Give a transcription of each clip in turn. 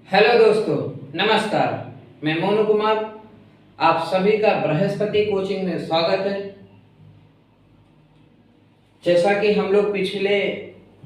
Hello दोस्तों, नमस्कार। मैं मोनू कुमार, आप सभी का बृहस्पति कोचिंग में स्वागत है। जैसा कि हम लोग पिछले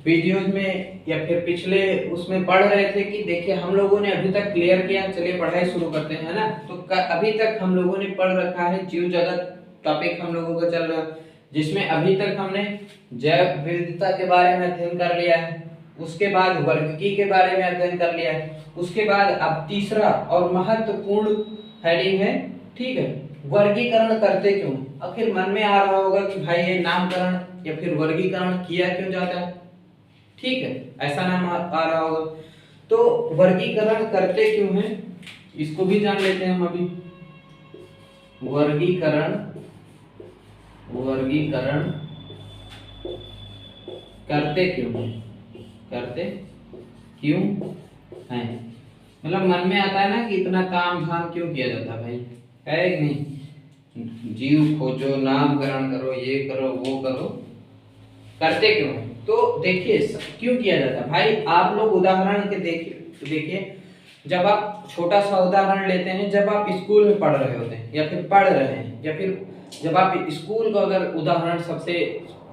वीडियोज में या फिर पिछले उसमें पढ़ रहे थे कि देखिए हम लोगों ने अभी तक क्लियर किया। चलिए पढ़ाई शुरू करते हैं, है ना। तो अभी तक हम लोगों ने पढ़ रखा है जीव जगत टॉपिक हम लोगों का चल रहा है, जिसमें अभी तक हमने जैव विविधता के बारे में अध्ययन कर लिया है। उसके बाद वर्गीकी के बारे में अध्ययन कर लिया है। उसके बाद अब तीसरा और महत्वपूर्ण हेडिंग है, ठीक है, वर्गीकरण करते क्यों। आखिर मन में आ रहा होगा कि भाई ये नामकरण या फिर वर्गीकरण किया क्यों जाता है, ठीक है, ऐसा नाम आ रहा होगा। तो वर्गीकरण करते क्यों है, इसको भी जान लेते हैं हम अभी। वर्गीकरण वर्गीकरण करते क्यों है, करते क्यों है। मतलब मन में आता है ना कि इतना ताम झाम क्यों किया जाता भाई, है कि नहीं। जीव खोजो, नामकरण करो, ये करो, वो करो, करते क्यों है। तो देखिए क्यों किया जाता भाई। आप लोग उदाहरण के देखिए, जब आप छोटा सा उदाहरण लेते हैं, जब आप स्कूल में पढ़ रहे होते हैं या फिर पढ़ रहे हैं, या फिर जब आप स्कूल का अगर उदाहरण सबसे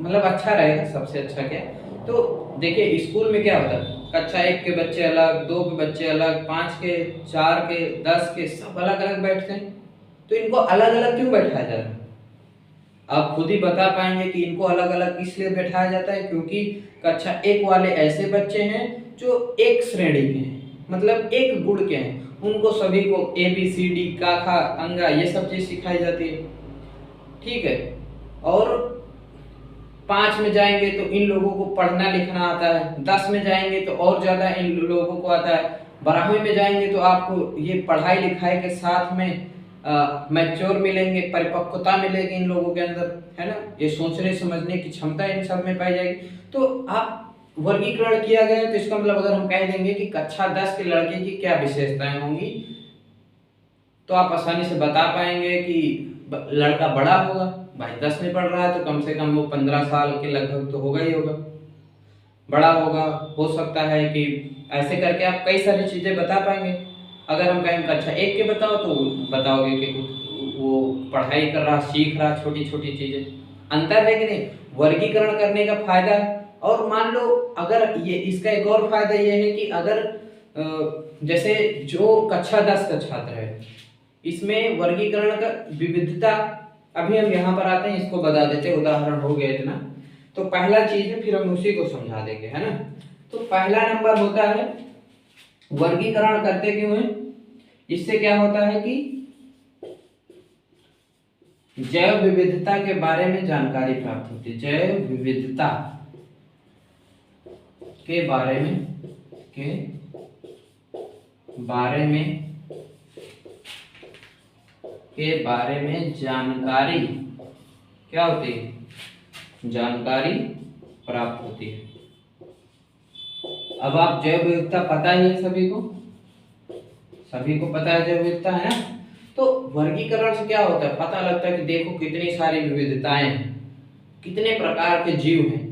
मतलब अच्छा रहेगा, सबसे अच्छा क्या, तो देखिए स्कूल में क्या होता है, कक्षा 1 के बच्चे अलग, 2 के बच्चे अलग, 5 के, 4 के, 10 के, सब अलग अलग बैठते हैं। तो इनको अलग अलग क्यों बैठाया जाता है, आप खुद ही बता पाएंगे कि इनको अलग अलग इसलिए बैठाया जाता है क्योंकि कक्षा 1 वाले ऐसे बच्चे हैं जो एक श्रेणी के हैं, मतलब एक गुण के हैं। उनको सभी को ABCD का खा अंगा ये सब चीज सिखाई जाती है, ठीक है। और 5 में जाएंगे तो इन लोगों को पढ़ना लिखना आता है, 10 में जाएंगे तो और ज्यादा इन लोगों को आता है, 12वीं में जाएंगे तो आपको ये पढ़ाई लिखाई के साथ में मैच्योर मिलेंगे, परिपक्वता मिलेगी इन लोगों के अंदर, है ना। ये सोचने समझने की क्षमता इन सब में पाई जाएगी। तो आप वर्गीकरण किया गया है, तो इसका मतलब अगर हम कह देंगे कि कक्षा 10 के लड़के की क्या विशेषताएं होंगी, तो आप आसानी से बता पाएंगे कि लड़का बड़ा होगा। भाई 10 में पढ़ रहा है तो कम से कम वो 15 साल के लगभग तो होगा ही होगा, बड़ा होगा। हो सकता है कि ऐसे करके आप कई सारी चीजें बता पाएंगे। अगर हम कहें कक्षा 1 के बताओ तो बताओगे कि वो पढ़ाई कर रहा, सीख रहा, छोटी छोटी चीजें। अंतर है कि नहीं, वर्गीकरण करने का फायदा है। और मान लो अगर ये इसका एक और फायदा ये है कि अगर जैसे जो कक्षा 10 का छात्र है, इसमें वर्गीकरण का विविधता, अभी हम यहाँ पर आते हैं, इसको बता देते, उदाहरण हो गया इतना। तो पहला चीज है, फिर हम उसी को समझा देंगे, है ना। तो पहला नंबर होता है वर्गीकरण करते क्यों है। इससे क्या होता है कि जैव विविधता के बारे में जानकारी प्राप्त होती है। जैव विविधता के बारे में जानकारी क्या होती है, जानकारी प्राप्त होती है। अब आप जैव विविधता पता ही है सभी को पता है जैव विविधता, है ना। तो वर्गीकरण से क्या होता है, पता लगता है कि देखो कितनी सारी विविधताएं हैं, कितने प्रकार के जीव हैं,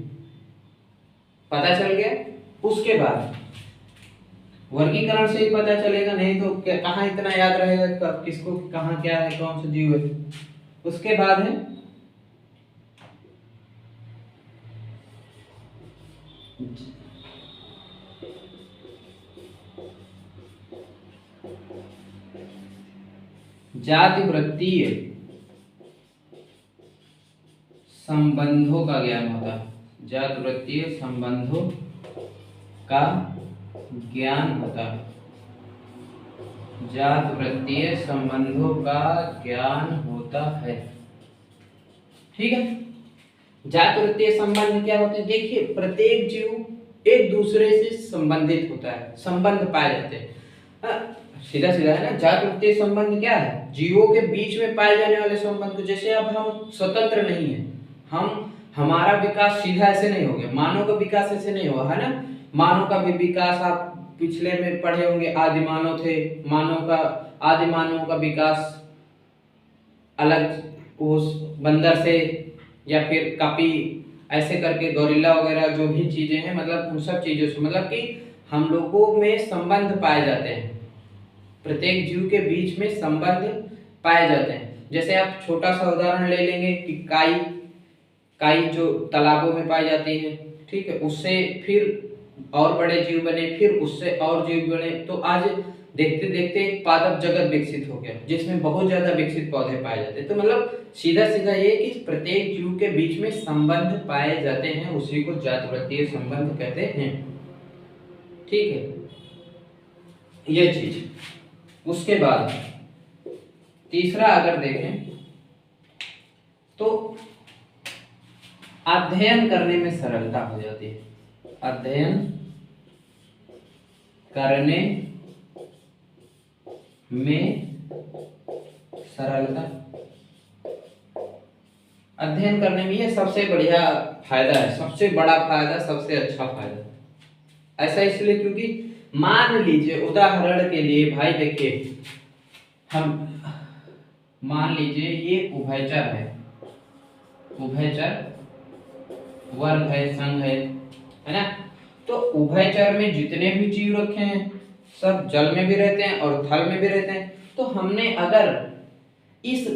पता चल गया। उसके बाद वर्गीकरण से ही पता चलेगा, नहीं तो कहाँ इतना याद रहेगा किसको कहाँ क्या है, कौन सा जीव है। उसके बाद है जातिवृत्तीय संबंधों का ज्ञान होता है। जातिवृत्तीय संबंधों का ज्ञान होता है। जातिवृत्तीय संबंधों का ज्ञान होता है, ठीक है। जातिवृत्तीय संबंध क्या होते हैं, देखिए प्रत्येक जीव एक दूसरे से संबंधित होता है, संबंध पाए जाते हैं। सीधा सीधा है ना। जातिवृत्तीय संबंध क्या है, जीवों के बीच में पाए जाने वाले संबंध। जैसे अब हम स्वतंत्र नहीं है, हमारा विकास सीधा ऐसे नहीं हो गया, मानव का विकास ऐसे नहीं हुआ, है ना। मानव का भी विकास आप पिछले में पढ़े होंगे, आदि मानव थे, आदि मानव का विकास अलग उस बंदर से या फिर कपी ऐसे करके गोरिल्ला वगैरह जो भी चीजें हैं, मतलब उन सब चीजों से, मतलब कि हम लोगों में संबंध पाए जाते हैं, प्रत्येक जीव के बीच में संबंध पाए जाते हैं। जैसे आप छोटा सा उदाहरण ले लेंगे कि काई, काई जो तालाबों में पाई जाती है, ठीक है, उससे फिर और बड़े जीव बने, फिर उससे और जीव बने, तो आज देखते देखते एक पादप जगत विकसित हो गया जिसमें बहुत ज्यादा विकसित पौधे पाए जाते हैं। तो मतलब सीधा सीधा ये कि प्रत्येक जीव के बीच में संबंध पाए जाते हैं, उसी को जातिवृत्तीय संबंध कहते हैं, ठीक है, ये चीज। उसके बाद तीसरा अगर देखें तो अध्ययन करने में सरलता हो जाती है, अध्ययन करने में सरलता, अध्ययन करने में ये सबसे बढ़िया फायदा है, सबसे बड़ा फायदा, सबसे अच्छा फायदा। ऐसा इसलिए क्योंकि मान लीजिए उदाहरण के लिए भाई देखिए, हम मान लीजिए ये उभयचर है, उभयचर वर्ग है, संघ है ना। तो उभयचर में जितने भी जीव रखे हैं सब जल में भी रहते हैं और थल में भी रहते हैं। तो हमने अगर इस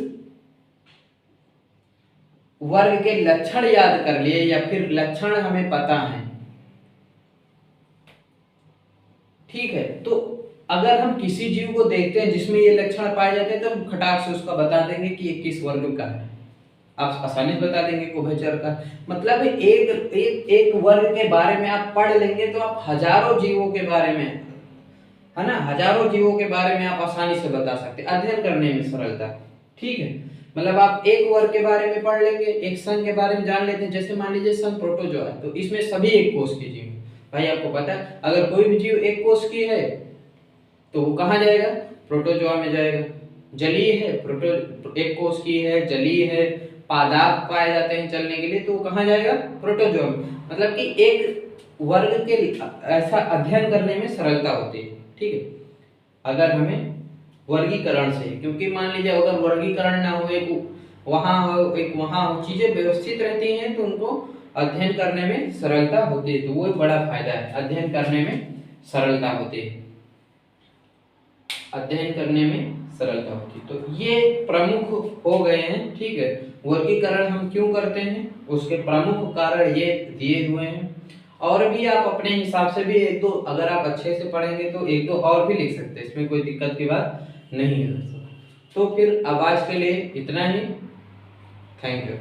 वर्ग के लक्षण याद कर लिए या फिर लक्षण हमें पता है, ठीक है, तो अगर हम किसी जीव को देखते हैं जिसमें ये लक्षण पाए जाते हैं तो हम खटाक से उसका बता देंगे कि ये किस वर्ग का है, आप आसानी से बता देंगे उभयचर का। मतलब एक वर्ग के बारे में आप पढ़ लेंगे तो आप हजारों जीवों के बारे में, है ना, हजारों जीवों के बारे में आप आसानी से बता सकते हैं, अध्ययन करने में सरलता, ठीक है। मतलब आप एक वर्ग के बारे में पढ़ लेंगे, एक संघ के बारे में जान लेते हैं। जैसे मान लीजिए संघ प्रोटोजोआ है, तो इसमें सभी एक कोष के जीव, भाई आपको पता है अगर कोई भी जीव एक कोष की है तो वो कहाँ जाएगा, प्रोटोजोआ में जाएगा। जलीय है, प्रोटो एक कोष की है, जलीय है, पादाप पाए जाते हैं चलने के लिए, तो वो कहाँ जाएगा, प्रोटोजोआ में। मतलब कि एक वर्ग के ऐसा अध्ययन करने में सरलता होती है, ठीक है, अगर हमें वर्गीकरण से, क्योंकि मान लीजिए अगर वर्गीकरण ना हो, एक वहां हो, चीजें व्यवस्थित रहती हैं तो उनको अध्ययन करने में सरलता होती है। तो वो एक बड़ा फायदा है, अध्ययन करने में सरलता होती है, अध्ययन करने में सरलता होती है। तो ये प्रमुख हो गए हैं, ठीक है। वर्गीकरण हम क्यों करते हैं, उसके प्रमुख कारण ये दिए हुए हैं। और भी आप अपने हिसाब से भी एक दो, अगर आप अच्छे से पढ़ेंगे तो एक दो और भी लिख सकते हैं, इसमें कोई दिक्कत की बात नहीं है। तो फिर अब आज के लिए इतना ही, थैंक यू।